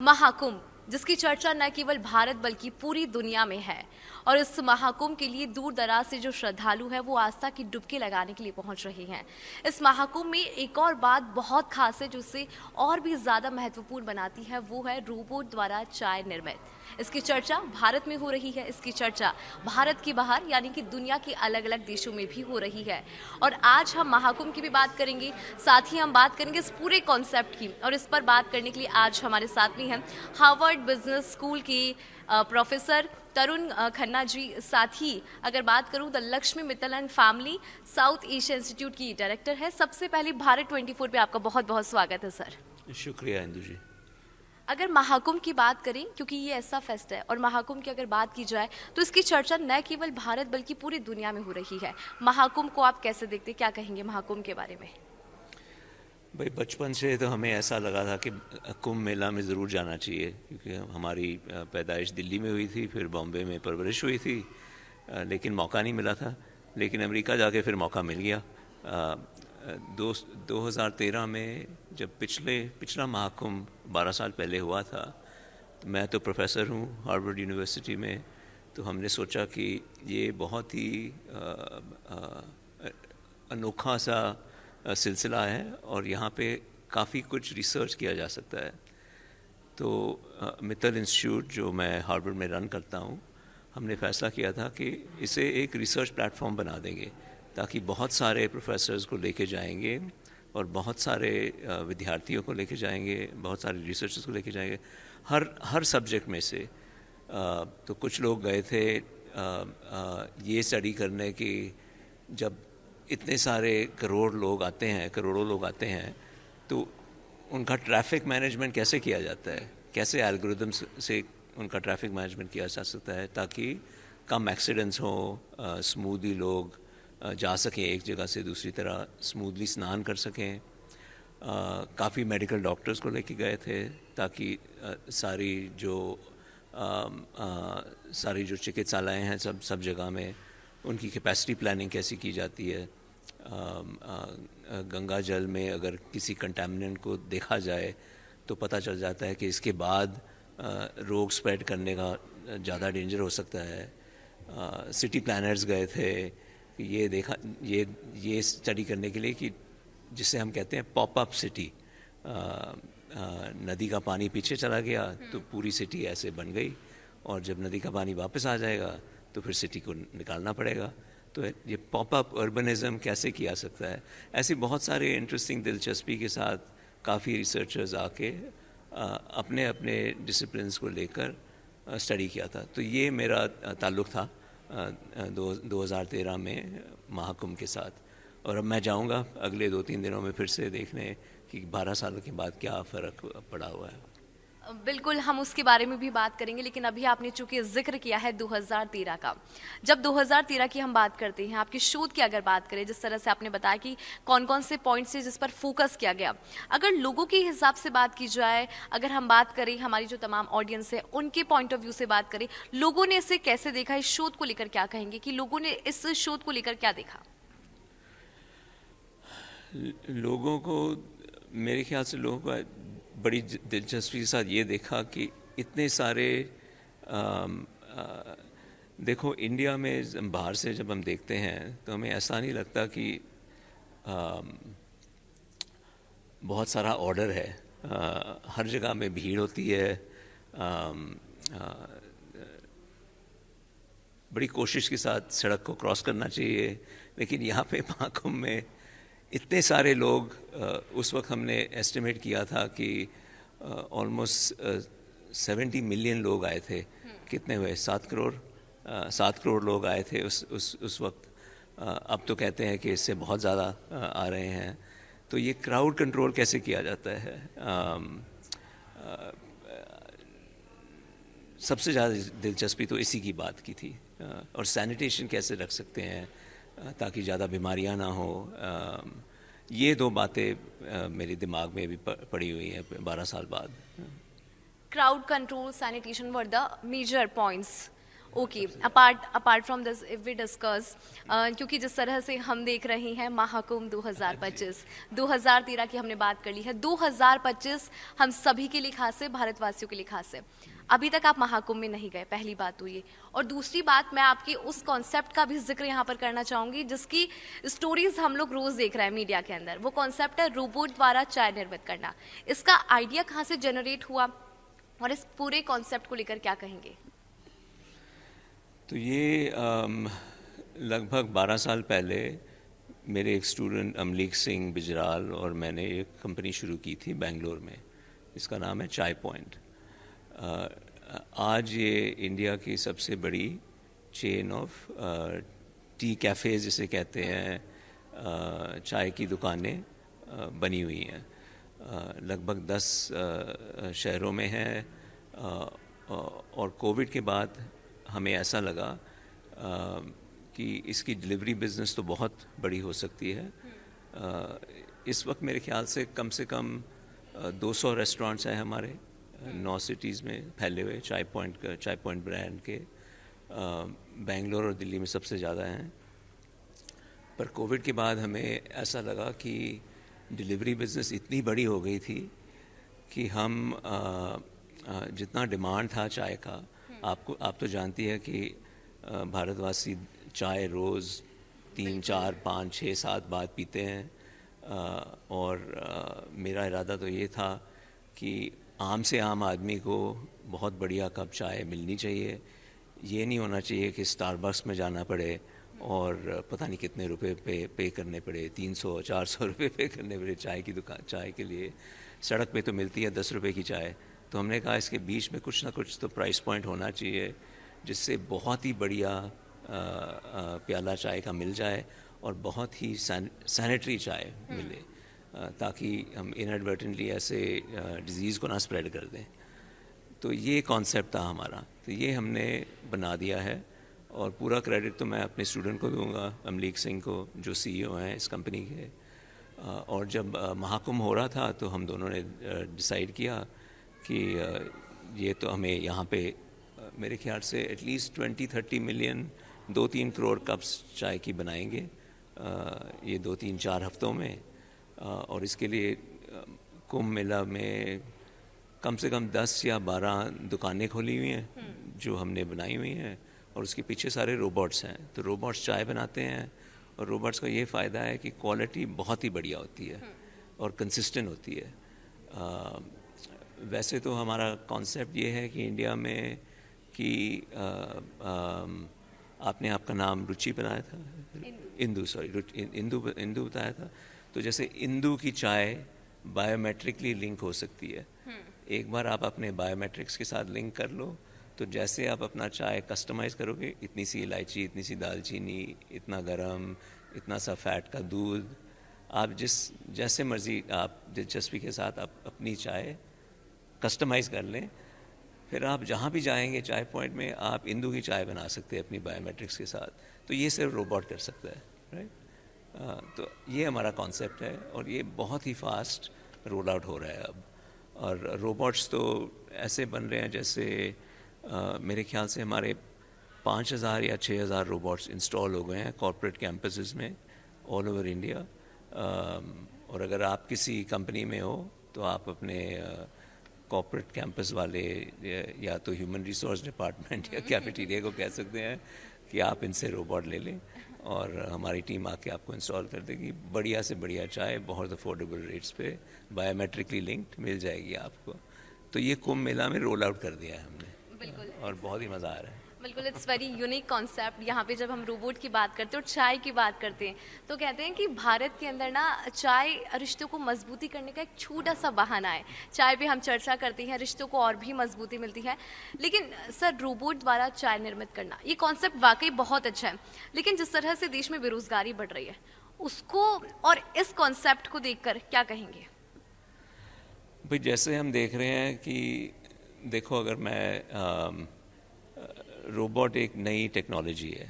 महाकुंभ, जिसकी चर्चा न केवल भारत बल्कि पूरी दुनिया में है। और इस महाकुंभ के लिए दूर दराज से जो श्रद्धालु हैं वो आस्था की डुबकी लगाने के लिए पहुंच रहे हैं। इस महाकुंभ में एक और बात बहुत खास है जो इसे और भी ज़्यादा महत्वपूर्ण बनाती है, वो है रोबोट द्वारा चाय निर्मित। इसकी चर्चा भारत में हो रही है, इसकी चर्चा भारत के बाहर यानी कि दुनिया के अलग अलग देशों में भी हो रही है। और आज हम महाकुंभ की भी बात करेंगे, साथ ही हम बात करेंगे इस पूरे कॉन्सेप्ट की। और इस पर बात करने के लिए आज हमारे साथ में हैं हार्वर्ड बिजनेस स्कूल के प्रोफेसर तरुण खन्ना जी। साथ ही अगर बात करूं the Lakshmi Mittal and family south Asia institute की डायरेक्टर है। सबसे पहले भारत 24 पे आपका बहुत बहुत स्वागत है सर। शुक्रिया इंदु जी। अगर महाकुंभ की बात करें, क्योंकि ये ऐसा फेस्ट है, और महाकुंभ की अगर बात की जाए तो इसकी चर्चा न केवल भारत बल्कि पूरी दुनिया में हो रही है। महाकुंभ को आप कैसे देखते, क्या कहेंगे महाकुंभ के बारे में? भाई बचपन से तो हमें ऐसा लगा था कि कुंभ मेला में ज़रूर जाना चाहिए, क्योंकि हमारी पैदाइश दिल्ली में हुई थी, फिर बॉम्बे में परवरिश हुई थी, लेकिन मौका नहीं मिला था। लेकिन अमेरिका जाके फिर मौका मिल गया। 2013 में जब पिछला महाकुंभ 12 साल पहले हुआ था, तो मैं तो प्रोफेसर हूँ हार्वर्ड यूनिवर्सिटी में, तो हमने सोचा कि ये बहुत ही अनोखा सा सिलसिला है और यहाँ पे काफ़ी कुछ रिसर्च किया जा सकता है। तो मित्तल इंस्टीट्यूट जो मैं हार्वर्ड में रन करता हूँ, हमने फैसला किया था कि इसे एक रिसर्च प्लेटफॉर्म बना देंगे, ताकि बहुत सारे प्रोफेसर्स को लेके जाएंगे और बहुत सारे विद्यार्थियों को लेके जाएंगे, बहुत सारे रिसर्चर्स को लेके जाएंगे हर सब्जेक्ट में से। तो कुछ लोग गए थे ये स्टडी करने की, जब इतने सारे करोड़ों लोग आते हैं तो उनका ट्रैफिक मैनेजमेंट कैसे किया जाता है, कैसे एल्गोरिदम्स से उनका ट्रैफिक मैनेजमेंट किया जा सकता है ताकि कम एक्सीडेंट्स हो, स्मूथली लोग जा सकें, एक जगह से दूसरी तरह स्मूथली स्नान कर सकें। काफ़ी मेडिकल डॉक्टर्स को लेके गए थे ताकि सारी जो चिकित्सालय हैं सब जगह में उनकी कैपेसिटी प्लानिंग कैसी की जाती है। गंगा जल में अगर किसी कंटामिनेंट को देखा जाए तो पता चल जाता है कि इसके बाद रोग स्प्रेड करने का ज़्यादा डेंजर हो सकता है। सिटी प्लानर्स गए थे कि ये स्टडी करने के लिए कि जिसे हम कहते हैं पॉप अप सिटी, नदी का पानी पीछे चला गया तो पूरी सिटी ऐसे बन गई, और जब नदी का पानी वापस आ जाएगा तो फिर सिटी को निकालना पड़ेगा। तो ये पॉप अप अर्बनिज़म कैसे किया सकता है, ऐसी बहुत सारे इंटरेस्टिंग दिलचस्पी के साथ काफ़ी रिसर्चर्स आके अपने अपने डिसिप्लिन्स को लेकर स्टडी किया था। तो ये मेरा ताल्लुक़ था 2013 में महाकुंभ के साथ। और अब मैं जाऊंगा अगले 2-3 दिनों में फिर से देखने कि 12 साल के बाद क्या फ़र्क पड़ा हुआ है। बिल्कुल, हम उसके बारे में भी बात करेंगे, लेकिन अभी आपने चूंकि जिक्र किया है 2013 का। जब 2013 की हम बात करते हैं, आपके शोध की अगर बात करें, जिस तरह से आपने बताया कि कौन कौन से पॉइंट्स हैं जिस पर फोकस किया गया, अगर लोगों के हिसाब से बात की जाए, अगर हम बात करें हमारी जो तमाम ऑडियंस है उनके पॉइंट ऑफ व्यू से बात करें, लोगों ने इसे कैसे देखा, इस शोध को लेकर क्या कहेंगे कि लोगों ने इस शोध को लेकर क्या देखा? लोगों को, मेरे ख्याल से लोगों को बड़ी दिलचस्पी के साथ ये देखा कि इतने सारे देखो, इंडिया में बाहर से जब हम देखते हैं तो हमें ऐसा नहीं लगता कि बहुत सारा ऑर्डर है, हर जगह में भीड़ होती है, बड़ी कोशिश के साथ सड़क को क्रॉस करना चाहिए। लेकिन यहाँ पे महाकुंभ में इतने सारे लोग, उस वक्त हमने एस्टिमेट किया था कि ऑलमोस्ट 70 मिलियन लोग आए थे। कितने हुए? 7 करोड़ लोग आए थे उस वक्त। अब तो कहते हैं कि इससे बहुत ज़्यादा आ रहे हैं। तो ये क्राउड कंट्रोल कैसे किया जाता है, सबसे ज़्यादा दिलचस्पी तो इसी की बात की थी। और सैनिटेशन कैसे रख सकते हैं ताकि ज़्यादा बीमारियां ना हो। ये 2 बातें मेरे दिमाग में भी पड़ी हुई हैं 12 साल बाद। Crowd control, sanitation were the major points. Okay, apart from this if we discuss, क्योंकि जिस तरह से हम देख रहे हैं महाकुंभ 2025, 2013 की हमने बात कर ली है, 2025 हम सभी के लिए खास है, भारतवासियों के लिए खास है। अभी तक आप महाकुंभ में नहीं गए, पहली बात तो ये। और दूसरी बात, मैं आपकी उस कॉन्सेप्ट का भी जिक्र यहाँ पर करना चाहूंगी जिसकी स्टोरीज हम लोग रोज देख रहे हैं मीडिया के अंदर। वो कॉन्सेप्ट है रोबोट द्वारा चाय निर्मित करना। इसका आइडिया कहाँ से जनरेट हुआ और इस पूरे कॉन्सेप्ट को लेकर क्या कहेंगे? तो ये लगभग 12 साल पहले मेरे एक स्टूडेंट अमलीक सिंह बिजराल और मैंने एक कंपनी शुरू की थी बेंगलोर में। इसका नाम है चाय पॉइंट। आज ये इंडिया की सबसे बड़ी चेन ऑफ टी कैफ़े जिसे कहते हैं, चाय की दुकानें बनी हुई हैं। लगभग 10 शहरों में है। और कोविड के बाद हमें ऐसा लगा कि इसकी डिलीवरी बिज़नेस तो बहुत बड़ी हो सकती है। इस वक्त मेरे ख्याल से कम 200 रेस्टोरेंट्स हैं हमारे 9 सिटीज़ में फैले हुए चाय पॉइंट ब्रांड के। बेंगलोर और दिल्ली में सबसे ज़्यादा हैं। पर कोविड के बाद हमें ऐसा लगा कि डिलीवरी बिज़नेस इतनी बड़ी हो गई थी कि हम जितना डिमांड था चाय का, आप तो जानती है कि भारतवासी चाय रोज़ 3, 4, 5, 6, 7 बार पीते हैं। और मेरा इरादा तो ये था कि आम से आम आदमी को बहुत बढ़िया कप चाय मिलनी चाहिए। ये नहीं होना चाहिए कि स्टारबक्स में जाना पड़े और पता नहीं कितने रुपए पे करने पड़े, 300, 400 रुपये पे करने पड़े चाय के लिए। सड़क पे तो मिलती है 10 रुपये की चाय। तो हमने कहा इसके बीच में कुछ ना कुछ तो प्राइस पॉइंट होना चाहिए जिससे बहुत ही बढ़िया प्याला चाय का मिल जाए और बहुत ही सैनिटरी चाय मिले, ताकि हम इनएडवर्टेंटली ऐसे डिज़ीज़ को ना स्प्रेड कर दें। तो ये कॉन्सेप्ट था हमारा। तो ये हमने बना दिया है और पूरा क्रेडिट तो मैं अपने स्टूडेंट को दूंगा, अमलीक सिंह को, जो सीईओ हैं इस कंपनी के। और जब महाकुंभ हो रहा था तो हम दोनों ने डिसाइड किया कि ये तो हमें यहाँ पे मेरे ख्याल से एटलीस्ट 20-30 मिलियन 2-3 करोड़ कप्स चाय की बनाएंगे ये 2-3-4 हफ्तों में। और इसके लिए कुंभ मेला में कम से कम 10 या 12 दुकानें खोली हुई हैं जो हमने बनाई हुई हैं। और उसके पीछे सारे रोबोट्स हैं। तो रोबोट्स चाय बनाते हैं और रोबोट्स का ये फ़ायदा है कि क्वालिटी बहुत ही बढ़िया होती है और कंसिस्टेंट होती है। वैसे तो हमारा कॉन्सेप्ट ये है कि इंडिया में कि आपने आपका नाम रुचि बनाया था, इंदू बताया था। तो जैसे इंदू की चाय बायोमेट्रिकली लिंक हो सकती है। एक बार आप अपने बायोमेट्रिक्स के साथ लिंक कर लो तो जैसे आप अपना चाय कस्टमाइज़ करोगे, इतनी सी इलायची, इतनी सी दालचीनी, इतना गरम, इतना सा फैट का दूध, आप जैसे मर्ज़ी आप दिलचस्पी के साथ आप अपनी चाय कस्टमाइज़ कर लें। फिर आप जहाँ भी जाएंगे चाय पॉइंट में आप इंदू की चाय बना सकते हैं अपनी बायोमेट्रिक्स के साथ। तो ये सिर्फ रोबोट कर सकता है, राइट। तो ये हमारा कॉन्सेप्ट है और ये बहुत ही फास्ट रोल आउट हो रहा है अब। और रोबोट्स तो ऐसे बन रहे हैं जैसे मेरे ख्याल से हमारे 5,000 या 6,000 रोबोट्स इंस्टॉल हो गए हैं कॉर्पोरेट कैंपसेस में ऑल ओवर इंडिया। और अगर आप किसी कंपनी में हो तो आप अपने कॉर्पोरेट कैंपस वाले या तो ह्यूमन रिसोर्स डिपार्टमेंट या कैफेटेरिया को कह सकते हैं कि आप इनसे रोबोट ले लें और हमारी टीम आके आपको इंस्टॉल कर देगी। बढ़िया से बढ़िया चाय बहुत अफोर्डेबल रेट्स पे बायोमेट्रिकली लिंक्ड मिल जाएगी आपको। तो ये कुंभ मेला में रोल आउट कर दिया है हमने। बिल्कुल। और बहुत ही मज़ा आ रहा है। बिल्कुल, इट्स वेरी यूनिक कॉन्सेप्ट। यहाँ पे जब हम रोबोट की बात करते हैं और चाय की बात करते हैं तो कहते हैं कि भारत के अंदर ना चाय रिश्तों को मजबूती करने का एक छोटा सा बहाना है। चाय पे हम चर्चा करते हैं, रिश्तों को और भी मजबूती मिलती है। लेकिन सर, रोबोट द्वारा चाय निर्मित करना ये कॉन्सेप्ट वाकई बहुत अच्छा है, लेकिन जिस तरह से देश में बेरोजगारी बढ़ रही है उसको और इस कॉन्सेप्ट को देखकर क्या कहेंगे? भाई, जैसे हम देख रहे हैं कि देखो, अगर मैं रोबोट एक नई टेक्नोलॉजी है।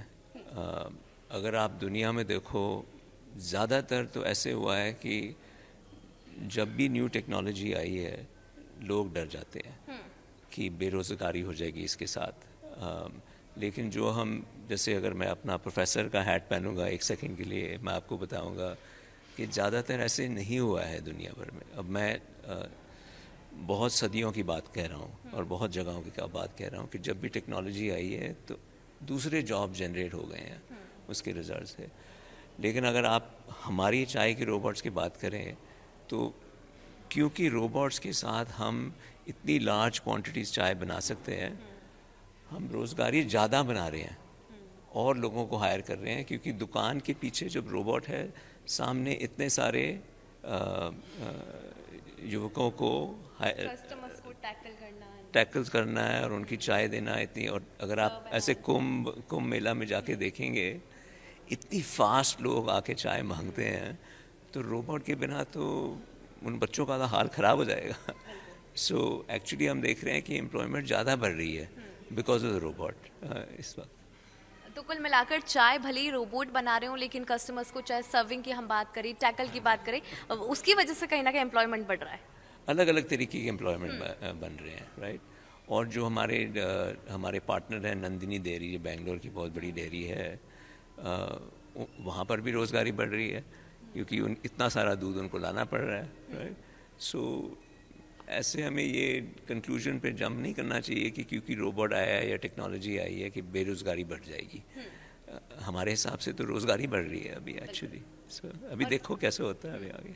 अगर आप दुनिया में देखो, ज़्यादातर तो ऐसे हुआ है कि जब भी न्यू टेक्नोलॉजी आई है लोग डर जाते हैं कि बेरोज़गारी हो जाएगी इसके साथ। लेकिन जो हम, जैसे अगर मैं अपना प्रोफेसर का हैट पहनूंगा एक सेकंड के लिए, मैं आपको बताऊंगा कि ज़्यादातर ऐसे नहीं हुआ है दुनिया भर में। अब मैं बहुत सदियों की बात कह रहा हूँ और बहुत जगहों की बात कह रहा हूँ कि जब भी टेक्नोलॉजी आई है तो दूसरे जॉब जनरेट हो गए हैं उसके रिजल्ट से। लेकिन अगर आप हमारी चाय के रोबोट्स की बात करें तो क्योंकि रोबोट्स के साथ हम इतनी लार्ज क्वांटिटीज़ चाय बना सकते हैं, हम रोज़गारी ज़्यादा बना रहे हैं और लोगों को हायर कर रहे हैं, क्योंकि दुकान के पीछे जब रोबोट है, सामने इतने सारे युवकों को कस्टमर्स को टैकल करना है और उनकी चाय देना इतनी। और अगर आप ऐसे कुंभ मेला में जाके देखेंगे, इतनी फास्ट लोग आके चाय मांगते हैं, तो रोबोट के बिना तो उन बच्चों का हाल ख़राब हो जाएगा। सो एक्चुअली हम देख रहे हैं कि एम्प्लॉयमेंट ज़्यादा बढ़ रही है बिकॉज ऑफ द रोबोट इस वक्त। तो कुल मिलाकर चाय भले ही रोबोट बना रहे हो, लेकिन कस्टमर्स को चाहे सर्विंग की हम बात करें, टैकल की बात करें, उसकी वजह से कहीं ना कहीं एम्प्लॉयमेंट बढ़ रहा है। अलग अलग तरीके के एम्प्लॉयमेंट बन रहे हैं, राइट। और जो हमारे पार्टनर हैं नंदिनी डेयरी, जो बेंगलोर की बहुत बड़ी डेयरी है, वहाँ पर भी रोज़गारी बढ़ रही है, क्योंकि इतना सारा दूध उनको लाना पड़ रहा है, राइट। सो ऐसे हमें ये कंक्लूजन पे जंप नहीं करना चाहिए कि क्योंकि रोबोट आया है या टेक्नोलॉजी आई है कि बेरोज़गारी बढ़ जाएगी। हमारे हिसाब से तो रोज़गारी बढ़ रही है अभी एक्चुअली। अभी देखो कैसे होता है अभी आगे।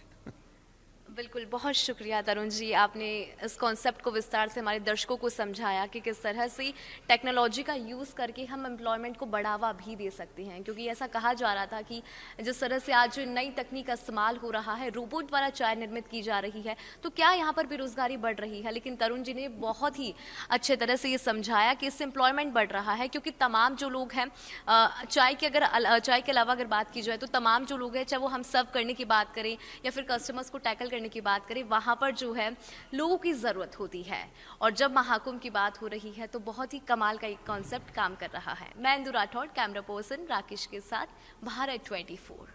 बिल्कुल, बहुत शुक्रिया तरुण जी, आपने इस कॉन्सेप्ट को विस्तार से हमारे दर्शकों को समझाया कि किस तरह से टेक्नोलॉजी का यूज़ करके हम एम्प्लॉयमेंट को बढ़ावा भी दे सकते हैं। क्योंकि ऐसा कहा जा रहा था कि जिस तरह से आज नई तकनीक का इस्तेमाल हो रहा है, रोबोट द्वारा चाय निर्मित की जा रही है, तो क्या यहाँ पर बेरोजगारी बढ़ रही है? लेकिन तरुण जी ने बहुत ही अच्छे तरह से ये समझाया कि इससे एम्प्लॉयमेंट बढ़ रहा है, क्योंकि तमाम जो लोग हैं चाय के अलावा अगर बात की जाए तो तमाम जो लोग हैं, चाहे वो हम सर्व करने की बात करें या फिर कस्टमर्स को टैकल करने की बात करें, वहां पर जो है लोगों की जरूरत होती है। और जब महाकुंभ की बात हो रही है तो बहुत ही कमाल का एक कॉन्सेप्ट काम कर रहा है। मैं इंदु राठौड़, कैमरा पर्सन राकेश के साथ, भारत 24।